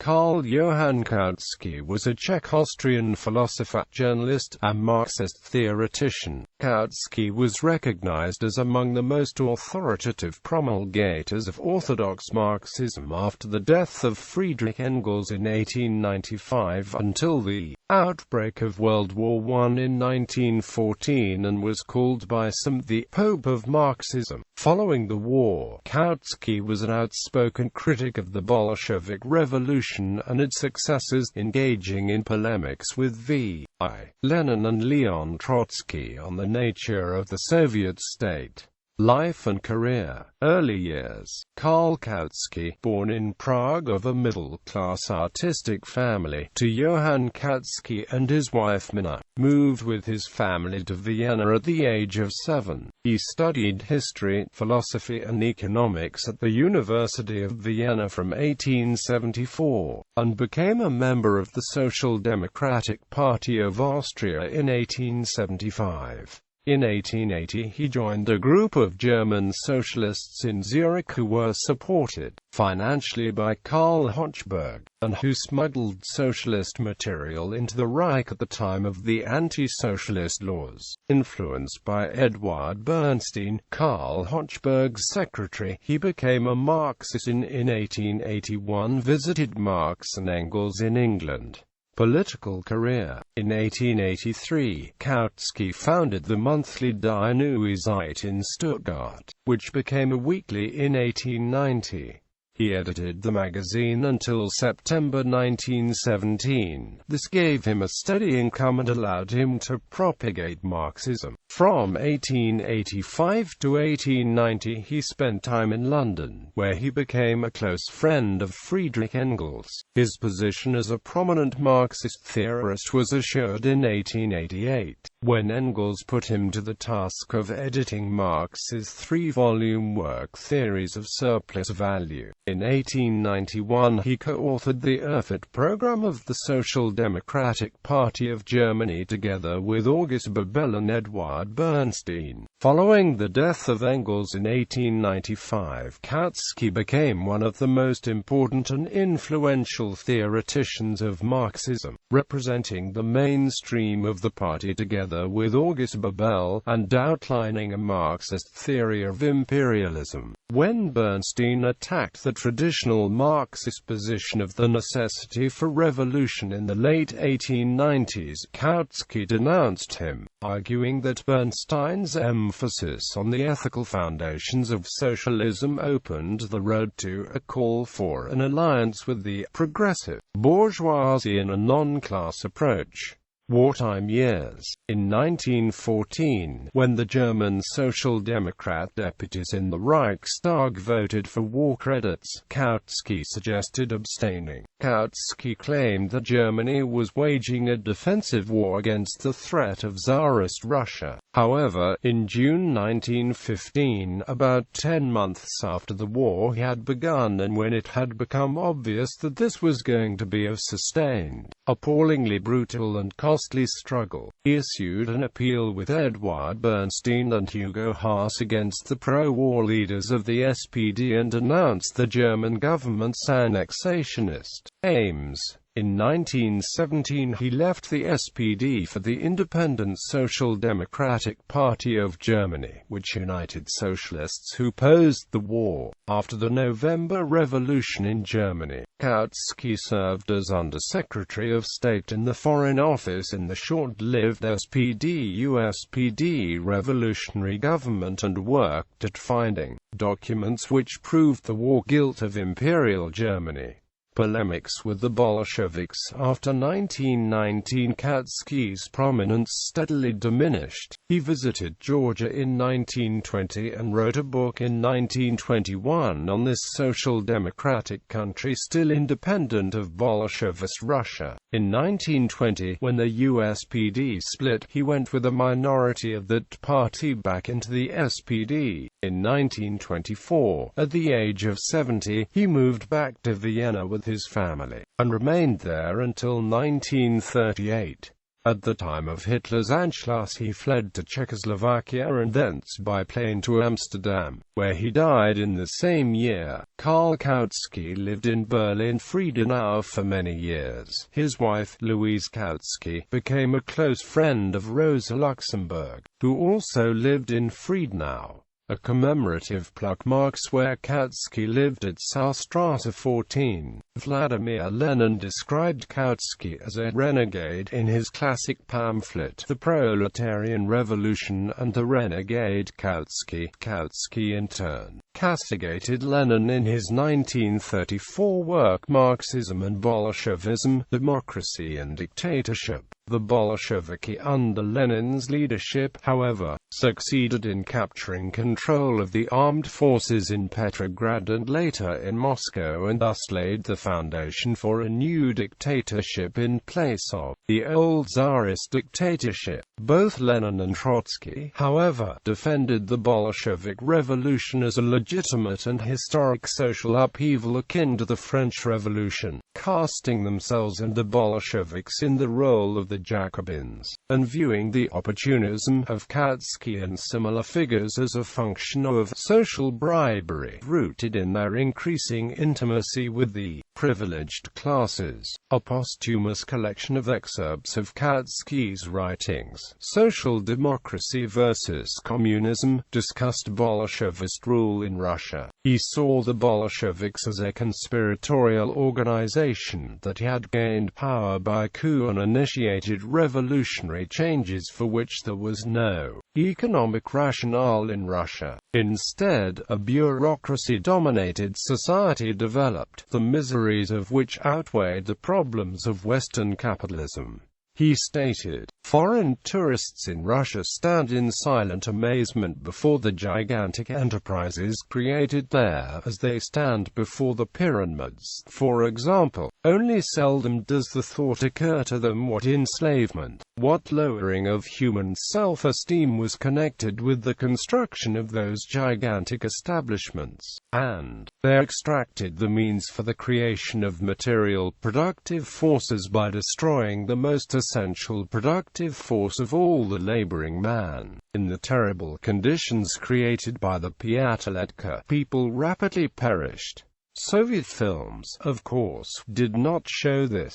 Karl Johann Kautsky was a Czech-Austrian philosopher, journalist, and Marxist theoretician. Kautsky was recognized as among the most authoritative promulgators of Orthodox Marxism after the death of Friedrich Engels in 1895 until the outbreak of World War I in 1914, and was called by some the Pope of Marxism. Following the war, Kautsky was an outspoken critic of the Bolshevik Revolution and its successors, engaging in polemics with V.I.Lenin and Leon Trotsky on the nature of the Soviet state. Life and career. Early years. Karl Kautsky, born in Prague of a middle-class artistic family, to Johann Kautsky and his wife Minna, moved with his family to Vienna at the age of 7. He studied history, philosophy and economics at the University of Vienna from 1874, and became a member of the Social Democratic Party of Austria in 1875. In 1880 he joined a group of German socialists in Zurich who were supported financially by Karl Hochberg, and who smuggled socialist material into the Reich at the time of the anti-socialist laws. Influenced by Eduard Bernstein, Karl Hochberg's secretary, he became a Marxist and in 1881 visited Marx and Engels in England. Political career. In 1883, Kautsky founded the monthly Die Neue Zeit in Stuttgart, which became a weekly in 1890. He edited the magazine until September 1917. This gave him a steady income and allowed him to propagate Marxism. From 1885 to 1890 he spent time in London, where he became a close friend of Friedrich Engels. His position as a prominent Marxist theorist was assured in 1888, when Engels put him to the task of editing Marx's 3-volume work Theories of Surplus Value. In 1891 he co-authored the Erfurt program of the Social Democratic Party of Germany together with August Bebel and Eduard Bernstein. Following the death of Engels in 1895, Kautsky became one of the most important and influential theoreticians of Marxism, representing the mainstream of the party together with August Bebel, and outlining a Marxist theory of imperialism. When Bernstein attacked the traditional Marxist position of the necessity for revolution in the late 1890s, Kautsky denounced him, arguing that Bernstein's emphasis on the ethical foundations of socialism opened the road to a call for an alliance with the progressive bourgeoisie in a non-class approach. Wartime Years. In 1914, when the German Social Democrat deputies in the Reichstag voted for war credits, Kautsky suggested abstaining. Kautsky claimed that Germany was waging a defensive war against the threat of Tsarist Russia. However, in June 1915, about 10 months after the war had begun and when it had become obvious that this was going to be a sustained, appallingly brutal and costly struggle, he issued an appeal with Eduard Bernstein and Hugo Haas against the pro-war leaders of the SPD and denounced the German government's annexationist aims. In 1917 he left the SPD for the Independent Social Democratic Party of Germany, which united socialists who opposed the war. After the November Revolution in Germany, Kautsky served as Under-Secretary of State in the Foreign Office in the short-lived SPD-USPD revolutionary government and worked at finding documents which proved the war guilt of Imperial Germany. Polemics with the Bolsheviks. After 1919, Kautsky's prominence steadily diminished. He visited Georgia in 1920 and wrote a book in 1921 on this social democratic country still independent of Bolshevist Russia. In 1920, when the USPD split, he went with a minority of that party back into the SPD. In 1924, at the age of 70, he moved back to Vienna with his family, and remained there until 1938. At the time of Hitler's Anschluss he fled to Czechoslovakia and thence by plane to Amsterdam, where he died in the same year. Karl Kautsky lived in Berlin-Friedenau for many years. His wife, Louise Kautsky, became a close friend of Rosa Luxemburg, who also lived in Friedenau. A commemorative plaque marks where Kautsky lived at Southstrasse 14. Vladimir Lenin described Kautsky as a renegade in his classic pamphlet The Proletarian Revolution and the Renegade Kautsky. Kautsky in turn castigated Lenin in his 1934 work Marxism and Bolshevism, Democracy and Dictatorship. The Bolsheviki under Lenin's leadership, however, succeeded in capturing control of the armed forces in Petrograd and later in Moscow, and thus laid the foundation for a new dictatorship in place of the old Tsarist dictatorship. Both Lenin and Trotsky, however, defended the Bolshevik Revolution as a legitimate and historic social upheaval akin to the French Revolution, casting themselves and the Bolsheviks in the role of the Jacobins, and viewing the opportunism of Kautsky and similar figures as a function of social bribery, rooted in their increasing intimacy with the privileged classes. A posthumous collection of excerpts of Kautsky's writings, Social Democracy versus Communism, discussed Bolshevist rule in Russia. He saw the Bolsheviks as a conspiratorial organization that had gained power by coup and initiated revolutionary changes for which there was no economic rationale in Russia. Instead, a bureaucracy-dominated society developed, the miseries of which outweighed the problems of Western capitalism. He stated, "Foreign tourists in Russia stand in silent amazement before the gigantic enterprises created there, as they stand before the pyramids, for example. Only seldom does the thought occur to them what enslavement, what lowering of human self-esteem was connected with the construction of those gigantic establishments, and they extracted the means for the creation of material productive forces by destroying the most essential productive force of all, the laboring man. In the terrible conditions created by the Piataletka, people rapidly perished." Soviet films, of course, did not show this.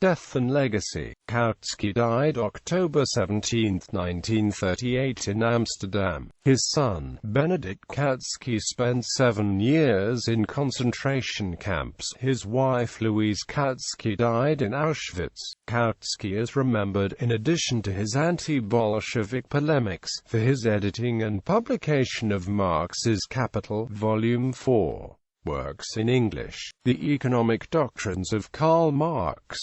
Death and legacy. Kautsky died October 17, 1938 in Amsterdam. His son, Benedict Kautsky, spent 7 years in concentration camps. His wife Louise Kautsky died in Auschwitz. Kautsky is remembered, in addition to his anti-Bolshevik polemics, for his editing and publication of Marx's Capital, Volume 4. Works in English. The Economic Doctrines of Karl Marx.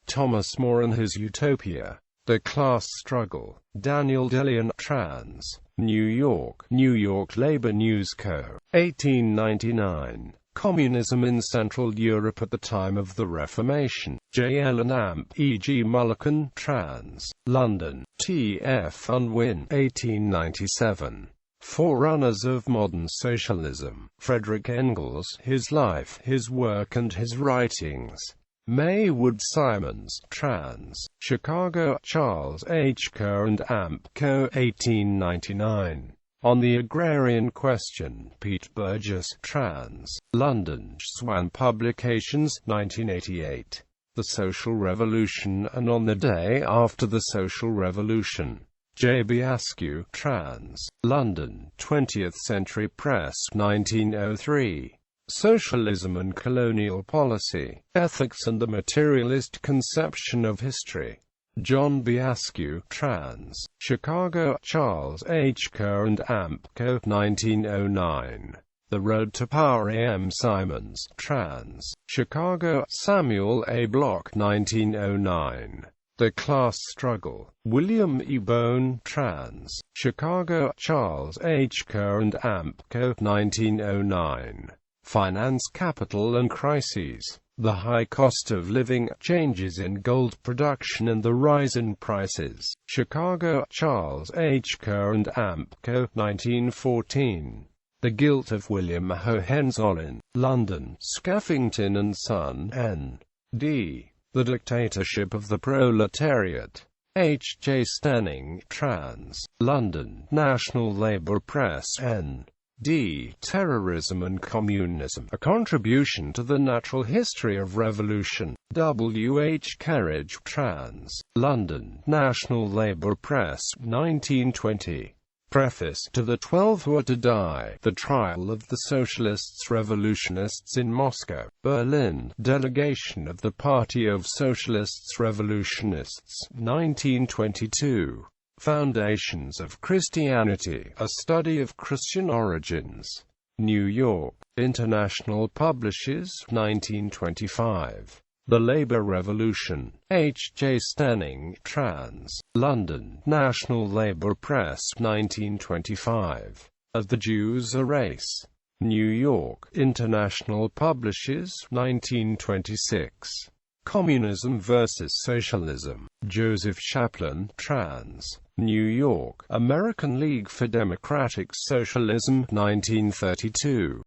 Thomas More and His Utopia. The Class Struggle. Daniel DeLeon, trans. New York. New York Labor News Co. 1899. Communism in Central Europe at the Time of the Reformation. J. Ellen Amp, E. G. Mulliken, trans. London. T. F. Unwin, 1897. Forerunners of Modern Socialism. Friedrich Engels, His Life, His Work and His Writings. Maywood Simons, trans. Chicago, Charles H. Kerr and Amp Co. 1899. On the Agrarian Question. Pete Burgess, trans. London, Swan Publications, 1988. The Social Revolution and On the Day After the Social Revolution. J. B. Askew, trans. London, 20th Century Press, 1903. Socialism and Colonial Policy, Ethics and the Materialist Conception of History. John B. Askew, trans. Chicago, Charles H. Kerr and Amp Co. 1909. The Road to Power. A. M. Simons, trans. Chicago, Samuel A. Block, 1909. The Class Struggle. William E. Bone, trans. Chicago, Charles H. Kerr and Amp Co. 1909. Finance, Capital and Crises. The High Cost of Living, Changes in Gold Production and the Rise in Prices. Chicago, Charles H. Kerr and Amp Co. 1914. The Guilt of William Hohenzollern. London, Skaffington and Son, N. D. The Dictatorship of the Proletariat. H. J. Stenning, trans. London, National Labour Press, N. D. Terrorism and Communism, A Contribution to the Natural History of Revolution. W. H. Carriage, trans. London, National Labour Press, 1920. Preface to the 12 Who Are to Die, The Trial of the Socialists Revolutionists in Moscow, Berlin, Delegation of the Party of Socialists Revolutionists, 1922. Foundations of Christianity, A Study of Christian Origins. New York, International Publishers, 1925. The Labour Revolution. H. J. Stenning, trans. London, National Labour Press, 1925. Are the Jews a Race? New York, International Publishers, 1926. Communism versus Socialism. Joseph Chaplin, trans. New York, American League for Democratic Socialism, 1932.